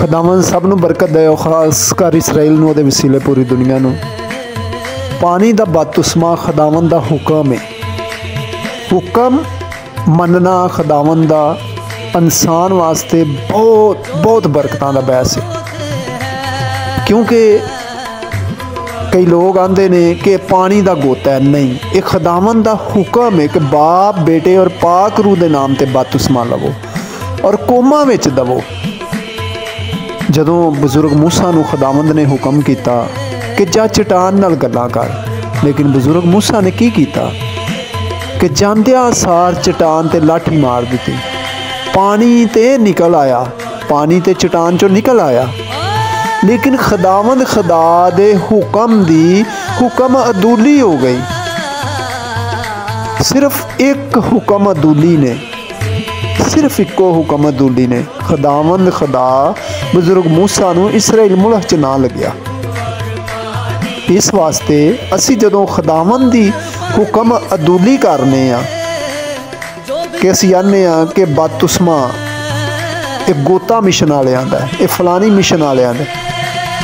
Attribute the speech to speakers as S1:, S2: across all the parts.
S1: खुदावन सब नूं बरकत दे, खास कर इसराइल नूं उहदे वसीले पूरी दुनिया नूं। पानी दा बपतिस्मा खुदावन दा हुक्म है। हुक्म मनना खुदावन दा इंसान वास्ते बहुत बहुत बरकतां दा बैस है, क्योंकि कई लोग आंदे ने कि पानी दा गोता है। नहीं, ये खुदावन दा हुक्म है कि बाप बेटे और पाक रूह दे नाम ते बपतिस्मा लवो और कोमा विच दवो। जदों बजुर्ग मूसा नूं खुदावंद ने हुक्म किया कि जा चट्टान नाल गल्लां कर, लेकिन बजुर्ग मूसा ने की किया कि जांदिया सार चट्टान ते लाठी मार दी, पानी ते निकल आया, पानी ते चट्टान चो निकल आया। लेकिन खुदावंद खुदा दे हुक्म दी हुक्म अदूली हो गई। सिर्फ एक हुक्म अदूली ने, सिर्फ इको हुक्म अदूली ने। खुदावंद खुदा बजुर्ग मूसा नूं इसराइल मुल्क च ना लग्या। इस वास्ते असी जदों खुदावंद दी हुक्म अदूली करने आ कि असी आने आ कि बपतिस्मा एक गोता मिशन वालियां दा, ये फलानी मिशन वालियां दा,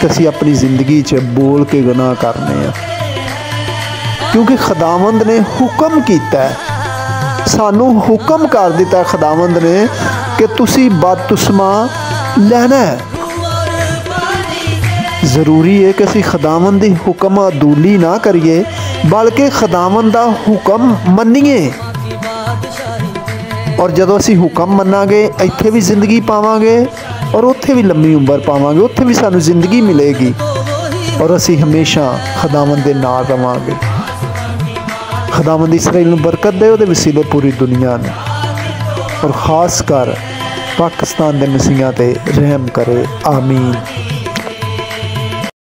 S1: तो असी अपनी जिंदगी च बोल के गुनाह करने आ, क्योंकि खुदावंद ने हुक्म किया है, सानू हुक्म कर दिता खुदावंद ने कि तुसी बपतिस्मा लेना है। ज़रूरी है कि असी खुदावंद दी हुक्म अदूली ना करिए, बल्कि खुदावंद दा हुक्म मन्निए। और जदों असी हुक्म मन्नांगे इत्थे भी जिंदगी पावांगे और उत्थे भी लंबी उम्र पावांगे, उत्थे भी सानू जिंदगी मिलेगी और असी हमेशा खुदावंद दे नाल रवांगे। खुदावंद इसराइल नूं बरकत दे, उहदे वसीले पूरी दुनिया ने, और खास कर पाकिस्तान दे मसीहां ते रहम करे। आमीन।